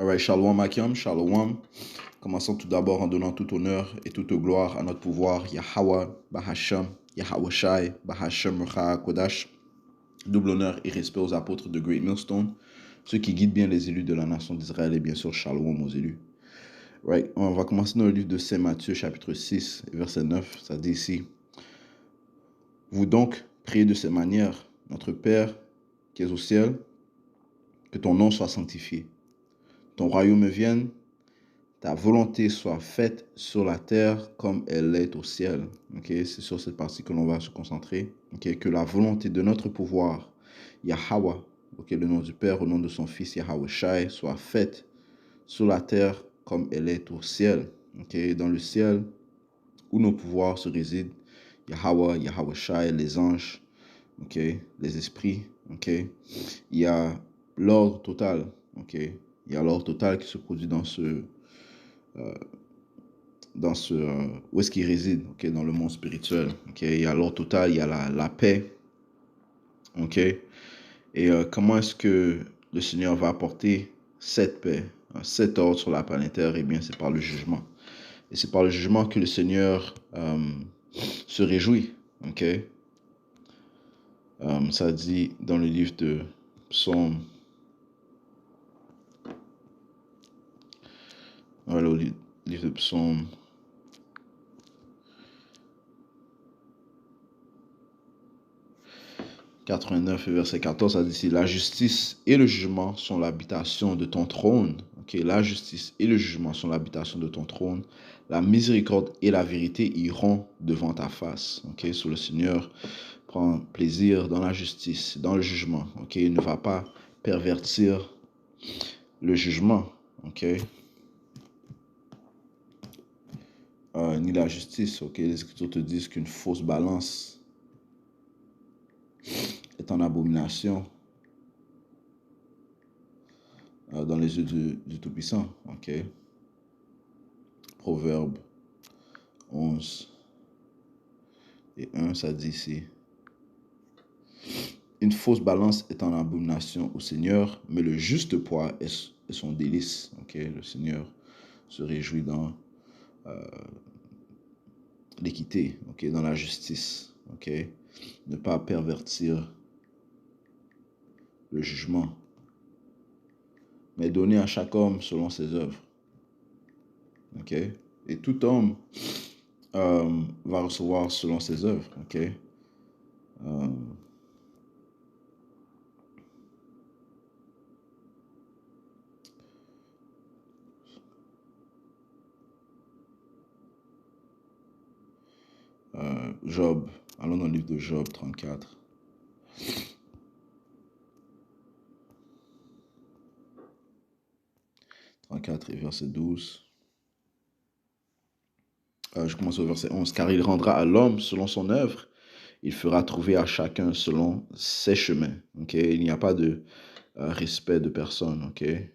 Alright, Shalom Akim, Shalom. Commençons tout d'abord en donnant tout honneur et toute gloire à notre pouvoir, Yahweh, Bahasham, Yahweh Shai, Bahasham Rucha Kodash. Double honneur et respect aux apôtres de Great Millstone, ceux qui guident bien les élus de la nation d'Israël et bien sûr Shalom aux élus. Right, on va commencer dans le livre de Saint Matthieu, chapitre 6, verset 9. Ça dit ici: Vous donc priez de cette manière, notre Père qui es au ciel, que ton nom soit sanctifié, ton royaume vienne, ta volonté soit faite sur la terre comme elle est au ciel. Okay? C'est sur cette partie que l'on va se concentrer. Okay? Que la volonté de notre pouvoir, Yahweh, okay, le nom du Père, au nom de son Fils Yahweh Shai, soit faite sur la terre comme elle est au ciel. Okay? Dans le ciel où nos pouvoirs se résident, Yahweh, Yahweh Shai, les anges, okay? Les esprits. Okay? Il y a l'ordre total. Okay? Il y a l'ordre total qui se produit dans ce où est-ce qu'il réside, okay, dans le monde spirituel. Okay? Il y a l'ordre total, il y a la paix. Okay? Et comment est-ce que le Seigneur va apporter cette paix, cet ordre sur la planète Terre? Eh bien, c'est par le jugement. Et c'est par le jugement que le Seigneur se réjouit. Okay? Ça dit dans le livre de Psaume. Voilà, le livre de Psaume 89, verset 14, ça dit ici: la justice et le jugement sont l'habitation de ton trône. Okay? La justice et le jugement sont l'habitation de ton trône. La miséricorde et la vérité iront devant ta face. Okay? So, le Seigneur prend plaisir dans la justice, dans le jugement. Okay? Il ne va pas pervertir le jugement. Okay? Ni la justice. Okay? Les Écritures te disent qu'une fausse balance est en abomination dans les yeux du Tout-Puissant. Okay? Proverbe 11 et 1, ça dit ici: une fausse balance est en abomination au Seigneur, mais le juste poids est son délice. Okay? Le Seigneur se réjouit dans l'équité, okay? Dans la justice. Okay? Ne pas pervertir le jugement, mais donner à chaque homme selon ses œuvres. Okay? Et tout homme va recevoir selon ses œuvres. Okay? Job, allons dans le livre de Job 34. Et verset 12. Je commence au verset 11. Car il rendra à l'homme selon son œuvre, il fera trouver à chacun selon ses chemins. Okay? Il n'y a pas de respect de personne. Okay?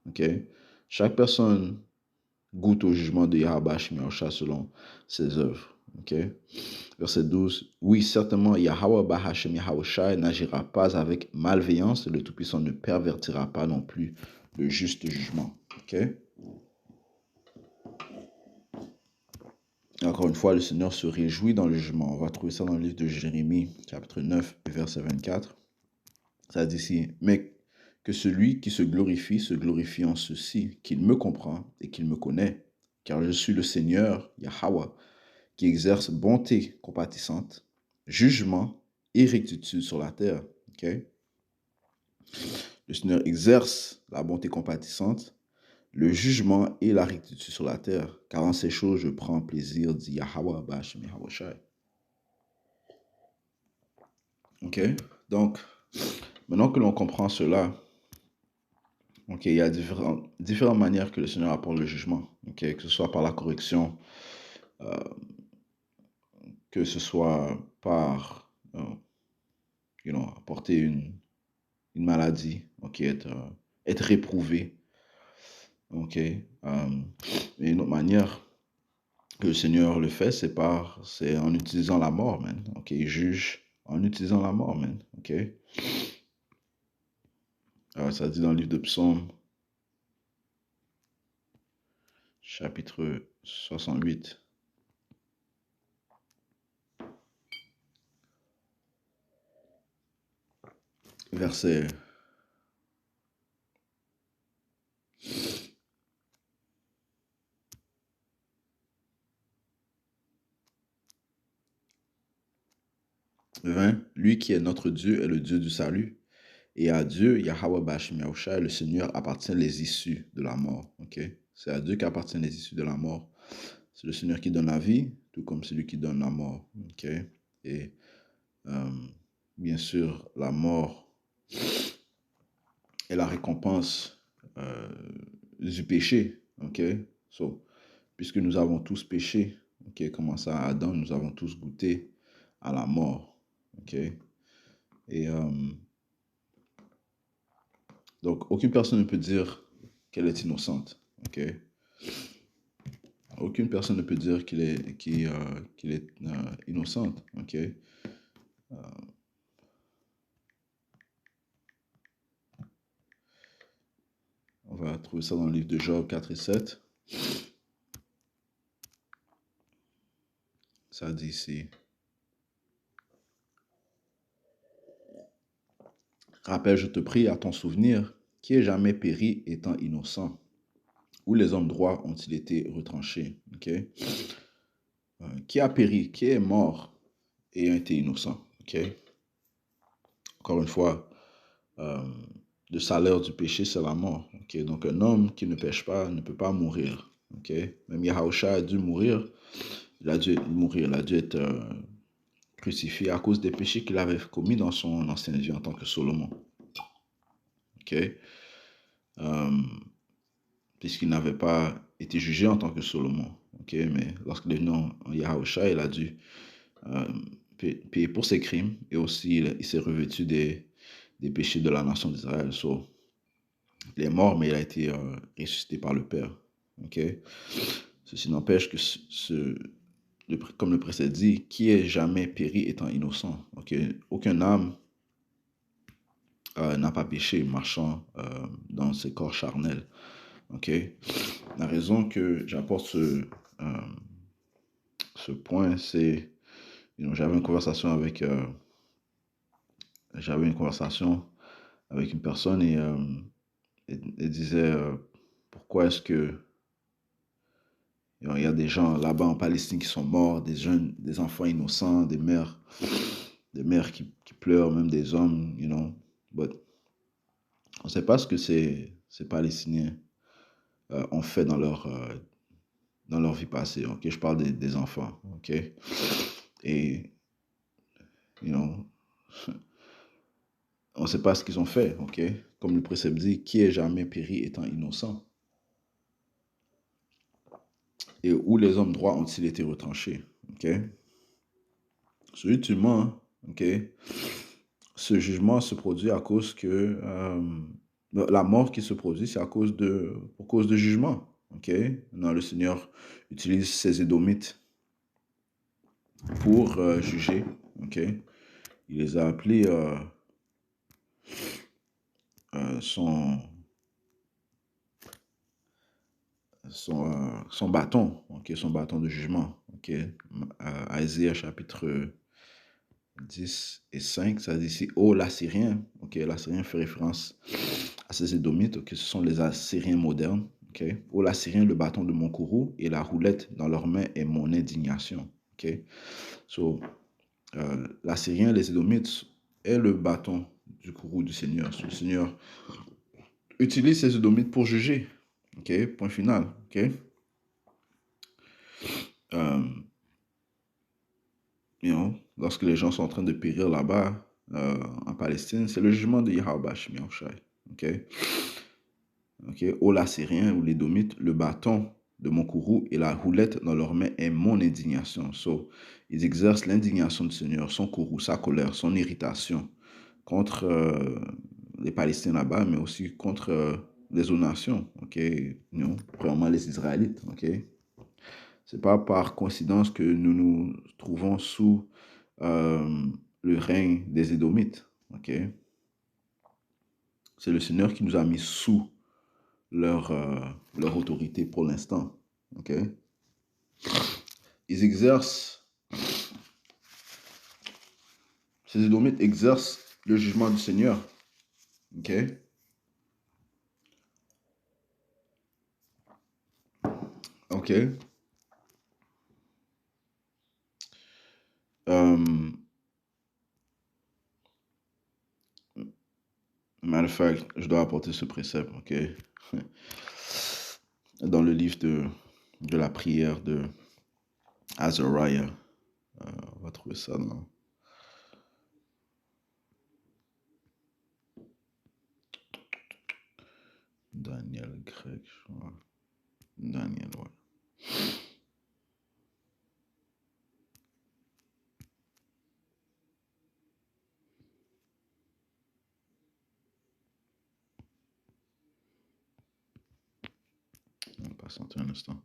Okay? Chaque personne goûte au jugement de Yahweh Shai selon ses œuvres. Okay? Verset 12. Oui, certainement, Yahweh Bahashem Yahweh Shai n'agira pas avec malveillance et le Tout-Puissant ne pervertira pas non plus le juste jugement. Okay? Encore une fois, le Seigneur se réjouit dans le jugement. On va trouver ça dans le livre de Jérémie, chapitre 9, verset 24. Ça dit ici: mais que celui qui se glorifie en ceci, qu'il me comprend et qu'il me connaît, car je suis le Seigneur, Yahweh, qui exerce bonté compatissante, jugement et rectitude sur la terre. Okay? Le Seigneur exerce la bonté compatissante, le jugement et la rectitude sur la terre, car en ces choses je prends plaisir, dit Yahweh Bahashem Yahweh Shai. Ok? Donc, maintenant que l'on comprend cela, okay, il y a différentes manières que le Seigneur apporte le jugement. Okay? Que ce soit par la correction, que ce soit par apporter une maladie, okay? Être réprouvé. Okay? Et une autre manière que le Seigneur le fait, c'est en utilisant la mort, man. Okay? Il juge en utilisant la mort, man. Okay? Alors, ça dit dans le livre de Psaume, chapitre 68, verset 20. Lui qui est notre Dieu est le Dieu du salut. Et à Dieu, Yahweh Bashim Yahushua, le Seigneur, appartient les issues de la mort. Okay? C'est à Dieu qu'appartiennent les issues de la mort. C'est le Seigneur qui donne la vie, tout comme celui qui donne la mort. Okay? Et bien sûr, la mort est la récompense du péché. Okay? So, puisque nous avons tous péché, okay, commençant à Adam, nous avons tous goûté à la mort. Okay? Et donc, aucune personne ne peut dire qu'elle est innocente. Okay? Aucune personne ne peut dire qu'il est innocente. Okay? On va trouver ça dans le livre de Job 4 et 7. Ça dit ici. Rappelle, je te prie, à ton souvenir, qui est jamais péri étant innocent? Où les hommes droits ont-ils été retranchés? Okay? Qui a péri? Qui est mort et a été innocent? Okay? Encore une fois, le salaire du péché, c'est la mort. Okay? Donc, un homme qui ne pêche pas ne peut pas mourir. Okay? Même Yahushua a dû mourir. Il a dû mourir. Il a dû être crucifié à cause des péchés qu'il avait commis dans son ancienne vie en tant que Solomon. Okay? Puisqu'il n'avait pas été jugé en tant que Solomon. Okay? Mais lorsqu'il est venu en Yahushua, il a dû payer pour ses crimes et aussi il s'est revêtu des péchés de la nation d'Israël. So, il est mort, mais il a été ressuscité par le Père. Okay? Ceci n'empêche que, comme le précède dit, qui est jamais péri étant innocent. Okay? Aucun âme n'a pas péché marchant dans ses corps charnels. Okay? La raison que j'apporte ce point, c'est, j'avais une conversation avec une personne et elle disait pourquoi est-ce que il y a des gens là-bas en Palestine qui sont morts, des jeunes, des enfants innocents, des mères qui pleurent, même des hommes, but on ne sait pas ce que ces Palestiniens ont fait dans leur vie passée. Okay? Je parle des enfants. Okay? Et, on ne sait pas ce qu'ils ont fait. Okay? Comme le précepte dit, qui est jamais péri étant innocent? Et où les hommes droits ont-ils été retranchés? Okay? Ultimement, okay, ce jugement se produit à cause que la mort qui se produit, c'est pour cause de jugement. Okay? Non, le Seigneur utilise ces Édomites pour juger. Okay? Il les a appelés son bâton, okay? Son bâton de jugement. Okay? Isaïe chapitre 10 et 5, ça dit ici, oh l'Assyrien. Okay? L'Assyrien fait référence à ces Édomites. Okay? Ce sont les Assyriens modernes. Okay? Oh l'Assyrien, le bâton de mon courroux et la roulette dans leurs mains est mon indignation. Okay? So, l'Assyrien, les Édomites, est le bâton du courroux du Seigneur. So, le Seigneur utilise ces Édomites pour juger. Okay? Point final. Okay? Lorsque les gens sont en train de périr là-bas, en Palestine, c'est le jugement de Yahweh Bashim Yahushua. Okay? Okay? Oh l'Assyrien ou l'Édomite, le bâton de mon courroux et la roulette dans leurs mains est mon indignation. So, ils exercent l'indignation du Seigneur, son courroux, sa colère, son irritation contre les Palestiniens là-bas, mais aussi contre les autres nations. Okay? Premièrement les Israélites. Okay? C'est pas par coïncidence que nous nous trouvons sous le règne des Édomites. Okay? C'est le Seigneur qui nous a mis sous leur autorité pour l'instant. Ok? Ils exercent, ces Édomites exercent le jugement du Seigneur. Ok? Ok? Matter of fact, je dois apporter ce précepte, ok? Dans le livre de la prière de Azariah. On va trouver ça dans Daniel grec, je crois. Daniel, ouais. On va patienter un instant.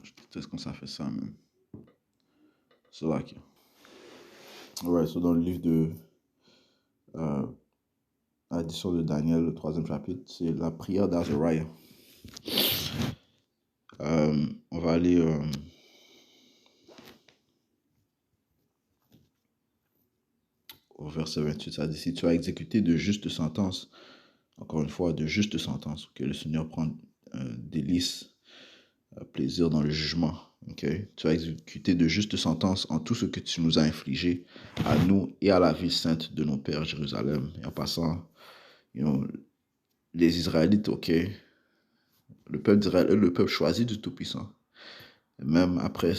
Je déteste quand ça fait ça, même. C'est là que... Ouais, c'est dans le livre de l'édition de Daniel, le 3e chapitre. C'est la prière d'Azariah. On va aller... au verset 28, ça dit, si tu as exécuté de justes sentences, encore une fois, de justes sentences, que le Seigneur prend délice, plaisir dans le jugement. Okay? Tu as exécuté de justes sentences en tout ce que tu nous as infligé, à nous et à la ville sainte de nos pères Jérusalem. Et en passant, les Israélites, ok, le peuple d'Israël est le peuple choisi du Tout-Puissant. Même après,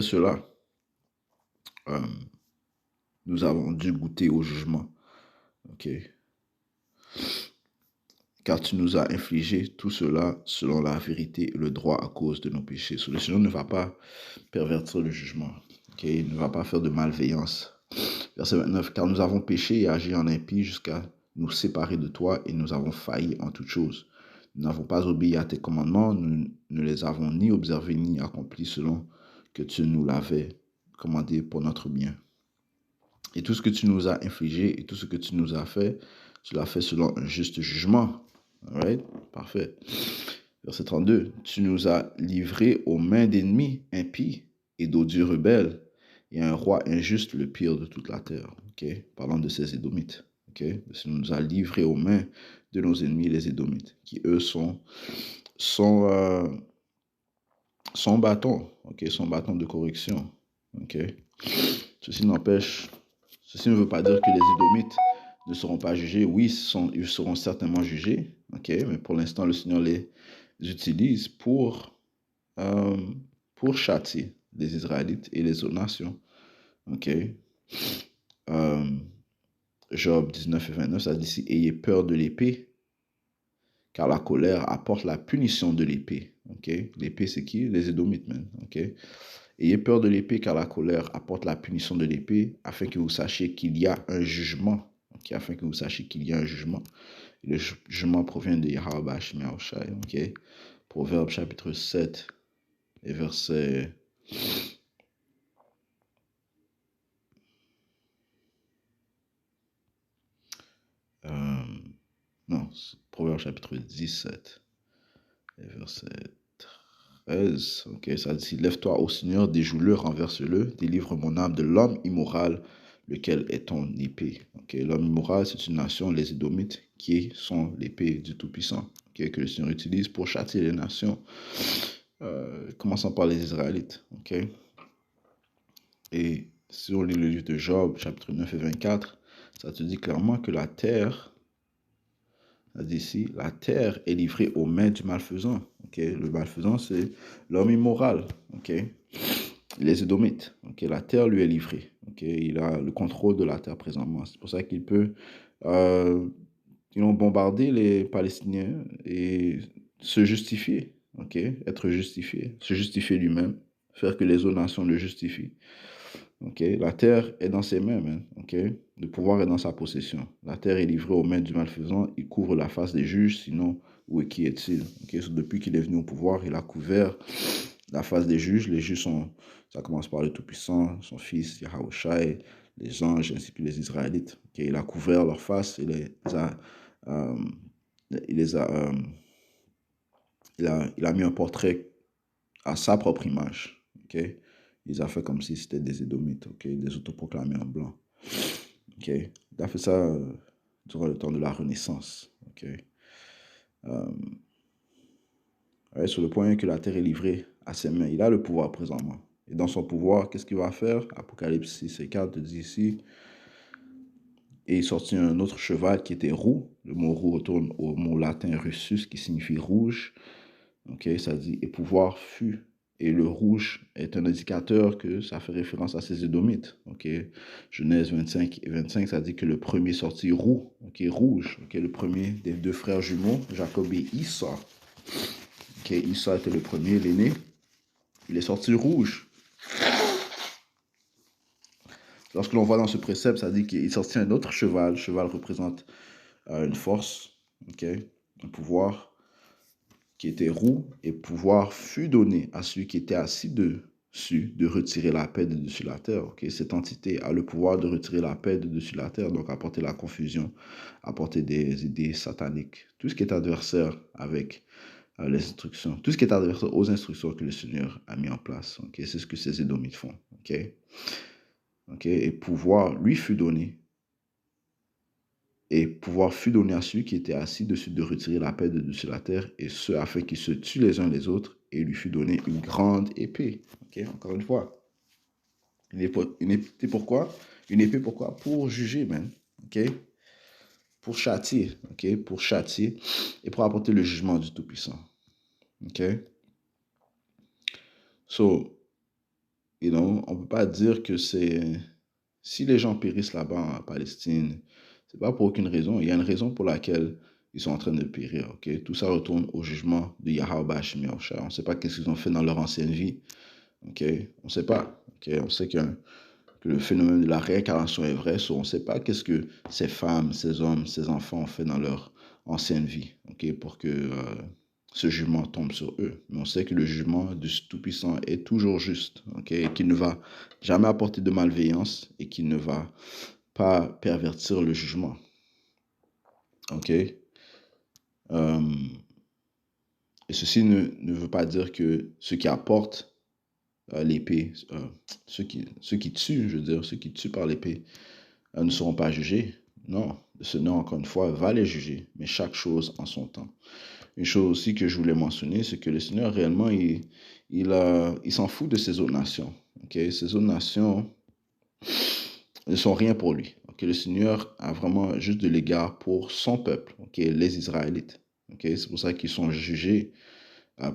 cela, nous avons dû goûter au jugement. Ok. Car tu nous as infligé tout cela selon la vérité et le droit à cause de nos péchés. Le Seigneur ne va pas pervertir le jugement. Okay? Il ne va pas faire de malveillance. Verset 29, car nous avons péché et agi en impie jusqu'à nous séparer de toi et nous avons failli en toutes choses. Nous n'avons pas obéi à tes commandements, nous ne les avons ni observés ni accomplis selon que tu nous l'avais commandé pour notre bien. Et tout ce que tu nous as infligé et tout ce que tu nous as fait, tu l'as fait selon un juste jugement. Alright? Parfait. Verset 32. Tu nous as livrés aux mains d'ennemis impies et d'odieux rebelles et un roi injuste, le pire de toute la terre. Okay? Parlant de ces Édomites. Okay? Tu nous as livrés aux mains de nos ennemis, les Édomites, qui eux sont bâton. Okay? Son bâton de correction. Okay? Ceci ne veut pas dire que les Édomites ne seront pas jugés. Oui, ils seront certainement jugés, okay? Mais pour l'instant, le Seigneur les utilise pour châtier les Israélites et les autres nations. Okay? Job 19 et 29, ça dit ici, ayez peur de l'épée, car la colère apporte la punition de l'épée. Okay? L'épée, c'est qui? Les Édomites, même. Okay? Ayez peur de l'épée, car la colère apporte la punition de l'épée, afin que vous sachiez qu'il y a un jugement. Okay? Afin que vous sachiez qu'il y a un jugement. Et le jugement provient de Yahweh Bashim Yahushai. Okay? Proverbe chapitre 7 et verset... non, Proverbe chapitre 17 et verset 13. Ok, ça dit, lève-toi au Seigneur, déjoue-le, renverse-le, délivre mon âme de l'homme immoral, lequel est ton épée. Okay, l'homme immoral, c'est une nation, les Édomites, qui sont l'épée du Tout-Puissant, okay, que le Seigneur utilise pour châtier les nations, commençant par les Israélites. Okay? Et si on lit le livre de Job, chapitre 9 et 24, ça te dit clairement que la terre, ça dit ici, la terre est livrée aux mains du malfaisant. Okay? Le malfaisant, c'est l'homme immoral. Okay? Les Édomites. Okay? La terre lui est livrée. Okay? Il a le contrôle de la terre présentement. C'est pour ça qu'il peut bombarder les Palestiniens et se justifier. Okay? Être justifié. Se justifier lui-même. faire que les autres nations le justifient. Okay? La terre est dans ses mains, man. Okay? Le pouvoir est dans sa possession. La terre est livrée aux mains du malfaisant. Il couvre la face des juges, sinon, où est qui est-il? Okay? So, depuis qu'il est venu au pouvoir, il a couvert la face des juges. Les juges sont, ça commence par le Tout-Puissant, son fils, Yahawashi, les anges, ainsi que les Israélites. Okay? Il a couvert leur face, euh, il les a, il a mis un portrait à sa propre image. Okay? Il a fait comme si c'était des Édomites, okay? Des autoproclamés en blanc. Okay? Il a fait ça durant le temps de la Renaissance. Okay? Ouais, sur le point que la terre est livrée à ses mains. Il a le pouvoir présentement. Et dans son pouvoir, qu'est-ce qu'il va faire? Apocalypse 6 et 4 dit ici. Et il sortit un autre cheval qui était roux. Le mot roux retourne au mot latin russus qui signifie rouge. Okay? Ça dit, et pouvoir fut. Et le rouge est un indicateur que ça fait référence à ces Édomites. Okay? Genèse 25 et 25, ça dit que le premier sortit roux, okay? Rouge. Okay? Le premier des deux frères jumeaux, Jacob et Esau. Okay? Esau était le premier, l'aîné. Il est sorti rouge. Lorsque l'on voit dans ce précepte, ça dit qu'il sortit un autre cheval. Le cheval représente une force, okay? Un pouvoir qui était roux, et pouvoir fut donné à celui qui était assis dessus de retirer la paix de dessus la terre. Okay? Cette entité a le pouvoir de retirer la paix de dessus la terre, donc apporter la confusion, apporter des idées sataniques, tout ce qui est adversaire avec les instructions, tout ce qui est adversaire aux instructions que le Seigneur a mis en place. Okay? C'est ce que ces Édomites font. Okay? Okay? Et pouvoir lui fut donné. Et pouvoir fut donné à celui qui était assis dessus de retirer la paix de dessus la terre, et ce afin qu'ils se tuent les uns les autres, et lui fut donné une grande épée. Okay? Encore une fois. Une épée pourquoi? Une épée pourquoi? Pour juger, man. Okay? Pour châtier. Okay? Pour châtier et pour apporter le jugement du Tout-Puissant. Okay? So, on ne peut pas dire que c'est... Si les gens périssent là-bas en Palestine, c'est pas pour aucune raison. Il y a une raison pour laquelle ils sont en train de périr. Okay? Tout ça retourne au jugement de Yahweh Bashim Yahushua. On ne sait pas qu'est-ce qu'ils ont fait dans leur ancienne vie. Okay? On ne sait pas. Okay? On sait que le phénomène de la réincarnation est vrai. So on ne sait pas qu'est-ce que ces femmes, ces hommes, ces enfants ont fait dans leur ancienne vie. Okay? Pour que ce jugement tombe sur eux. Mais on sait que le jugement du Tout-Puissant est toujours juste, okay? Et qu'il ne va jamais apporter de malveillance et qu'il ne va pas pervertir le jugement. Okay? Et ceci ne veut pas dire que ceux qui apportent l'épée, ceux qui tuent, je veux dire, ceux qui tuent par l'épée, ne seront pas jugés. Non, le Seigneur, encore une fois, va les juger, mais chaque chose en son temps. Une chose aussi que je voulais mentionner, c'est que le Seigneur, réellement, il s'en fout de ces autres nations. Okay? Ces autres nations ne sont rien pour lui. Okay? Le Seigneur a vraiment juste de l'égard pour son peuple, okay? Les Israélites. Okay? C'est pour ça qu'ils sont jugés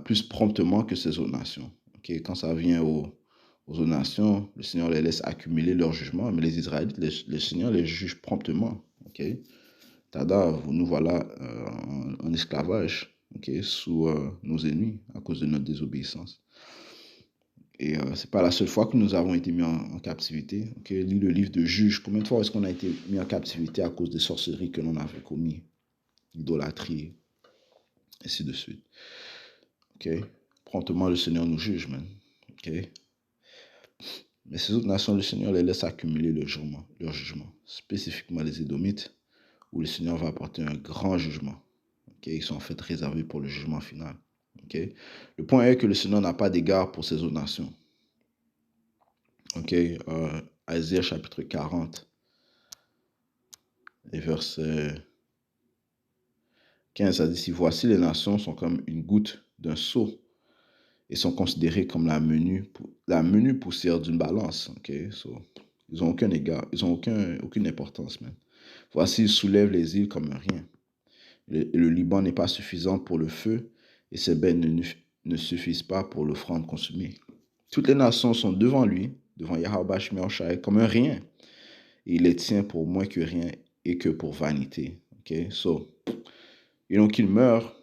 plus promptement que ces autres nations. Okay? Quand ça vient aux autres nations, le Seigneur les laisse accumuler leur jugement, mais les Israélites, le Seigneur les juge promptement. Okay? Tada, nous voilà en esclavage, okay, sous nos ennemis à cause de notre désobéissance. Et ce n'est pas la seule fois que nous avons été mis en captivité. Okay? Lis le livre de Juges. Combien de fois est-ce qu'on a été mis en captivité à cause des sorcelleries que l'on avait commis, idolâtrie, ainsi de suite. Okay? Promptement, le Seigneur nous juge, man. Okay? Mais ces autres nations, le Seigneur les laisse accumuler leur jugement, spécifiquement les Édomites, où le Seigneur va apporter un grand jugement. Okay? Ils sont en fait réservés pour le jugement final. Okay? Le point est que le Seigneur n'a pas d'égard pour ces autres nations. Okay? Isaïe chapitre 40, et verset 15, ça dit, si voici les nations sont comme une goutte d'un seau et sont considérées comme la menue poussière d'une balance. Okay? So, ils n'ont aucun égard, ils n'ont aucune importance même. Voici, ils soulèvent les îles comme un rien. Le Liban n'est pas suffisant pour le feu, et ses bêtes ne suffisent pas pour l'offrande consumée. Toutes les nations sont devant lui, devant Yahweh Bashim Yahushua, comme un rien. Et il les tient pour moins que rien et que pour vanité. Okay? So, qu'il meure,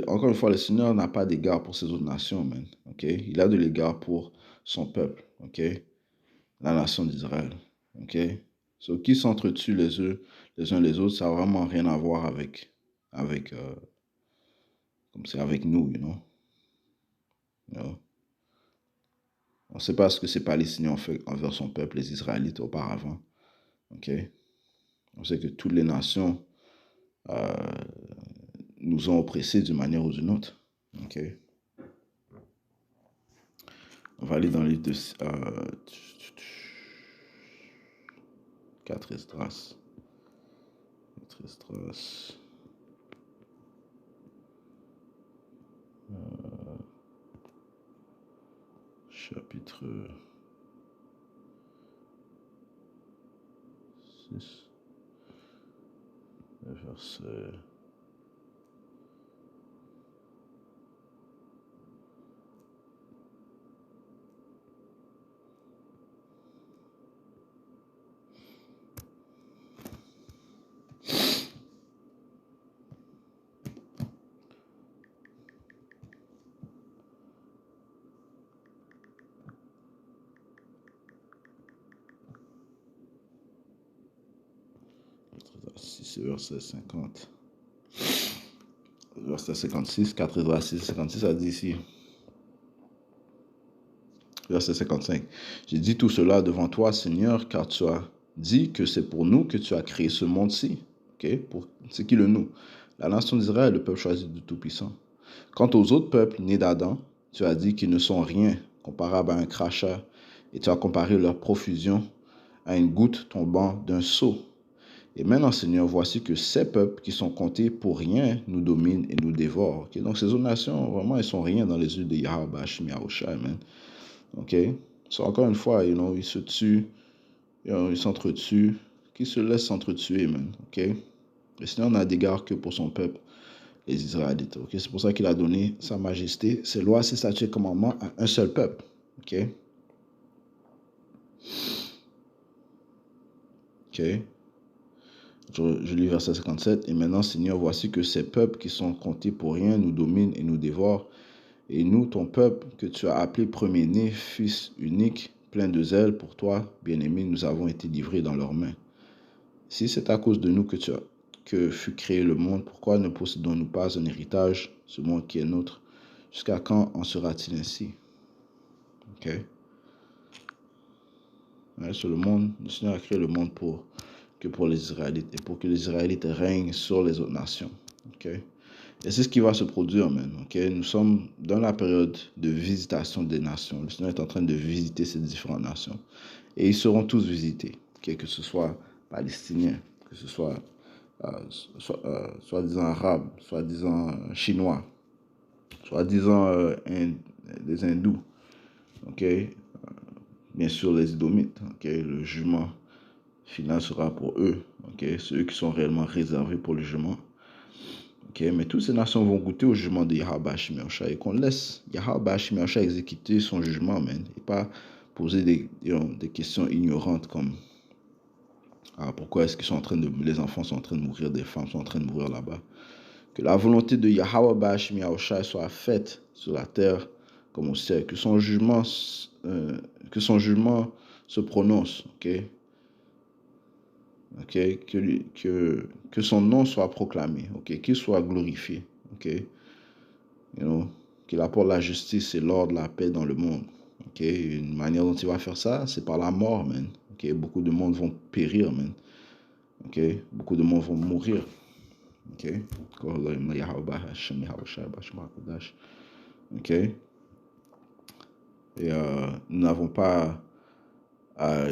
encore une fois, le Seigneur n'a pas d'égard pour ces autres nations, man. OK? Il a de l'égard pour son peuple. OK? La nation d'Israël. OK? So, qui s'entretuent les uns les autres, ça n'a vraiment rien à voir avec, comme c'est avec nous, you know? You know? On ne sait pas ce que ces Palestiniens ont fait envers son peuple, les Israélites, auparavant. OK? On sait que toutes les nations euh, nous ont oppressés d'une manière ou d'une autre. OK? On va aller dans les deux. 4 Esdras. 4 Esdras. Chapitre 6. Verset. C'est verset 50. Verset 56, 4 Esdras 6, 56, ça dit ici. Verset 55. J'ai dit tout cela devant toi, Seigneur, car tu as dit que c'est pour nous que tu as créé ce monde-ci. Okay? C'est qui le nous? La nation d'Israël, le peuple choisi du Tout-Puissant. Quant aux autres peuples nés d'Adam, tu as dit qu'ils ne sont rien, comparable à un crachat, et tu as comparé leur profusion à une goutte tombant d'un seau. Et maintenant, Seigneur, voici que ces peuples qui sont comptés pour rien nous dominent et nous dévorent. Okay? Donc, ces autres nations, vraiment, elles sont rien dans les yeux de Yahweh, Hashem, Yahushua, man. OK? So, encore une fois, ils se tuent, ils s'entretuent, qui se laissent s'entretuer, man. OK? Le Seigneur n'a d'égard que pour son peuple, les Israélites. OK? C'est pour ça qu'il a donné sa majesté, ses lois, ses statuts et commandements à un seul peuple. OK? OK? Je lis verset 57. Et maintenant, Seigneur, voici que ces peuples qui sont comptés pour rien nous dominent et nous dévorent. Et nous, ton peuple, que tu as appelé premier-né, fils unique, plein de zèle pour toi, bien-aimé, nous avons été livrés dans leurs mains. Si c'est à cause de nous que fut créé le monde, pourquoi ne possédons-nous pas un héritage, ce monde qui est nôtre? Jusqu'à quand en sera-t-il ainsi? OK? Ouais, sur le monde, le Seigneur a créé le monde pour les Israélites et pour que les Israélites règnent sur les autres nations. OK? Et c'est ce qui va se produire, man. Okay? Nous sommes dans la période de visitation des nations. Le Seigneur est en train de visiter ces différentes nations. Et ils seront tous visités, okay? Que ce soit palestiniens, que ce soit soi-disant arabes, soi-disant chinois, soi-disant des hindous. Okay? Bien sûr, les Édomites. Okay? Le jugement final sera pour eux. Okay? Ceux qui sont réellement réservés pour le jugement. Okay, mais toutes ces nations vont goûter au jugement de Yahweh Hashem Yahushua et qu'on laisse Yahweh Hashem Yahushua exécuter son jugement, man, et pas poser des questions ignorantes comme pourquoi est-ce qu'ils sont en train de, les enfants sont en train de mourir, des femmes sont en train de mourir là-bas. Que la volonté de Yahweh Hashem Yahushua soit faite sur la terre comme au ciel, que son jugement se prononce, ok? Okay, que son nom soit proclamé, okay, qu'il soit glorifié, okay, qu'il apporte la justice et l'ordre, la paix dans le monde. Okay. Une manière dont il va faire ça, c'est par la mort, man. Okay. Beaucoup de monde vont périr, man. Okay. Beaucoup de monde vont mourir. Okay. Okay. Et nous n'avons pas à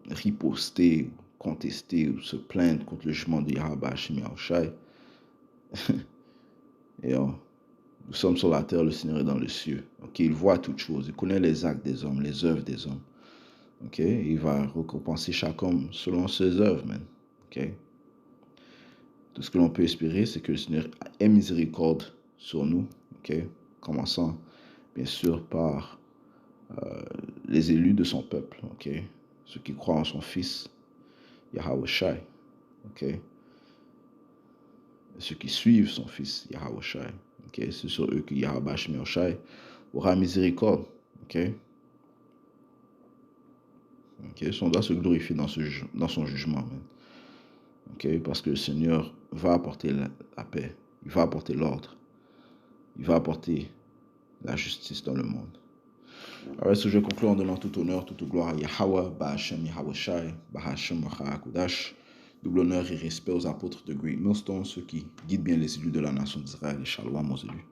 riposter, contester ou se plaindre contre le jugement de Yahweh Hashem Yahushua. Et nous sommes sur la terre, le Seigneur est dans les cieux. Okay? Il voit toutes choses, il connaît les actes des hommes, les œuvres des hommes. Okay? Il va récompenser chaque homme selon ses œuvres, man. Okay? Tout ce que l'on peut espérer, c'est que le Seigneur ait miséricorde sur nous. Okay? Commençant, bien sûr, par les élus de son peuple. Okay? Ceux qui croient en son Fils, Yahweh Shai. Okay? ceux qui suivent son fils Yahweh Shai. Okay? C'est sur eux que Yahweh Shai aura miséricorde. Okay? Okay? On doit se glorifier dans son jugement. Okay? Parce que le Seigneur va apporter la paix, il va apporter l'ordre, il va apporter la justice dans le monde. Alors, je vais conclure en donnant tout honneur, toute gloire à Yahweh, Bahashem Yahweh Shai, Bahashem Kodash. Double honneur et respect aux apôtres de Great Millstone, ceux qui guident bien les élus de la nation d'Israël et Shalom aux élus.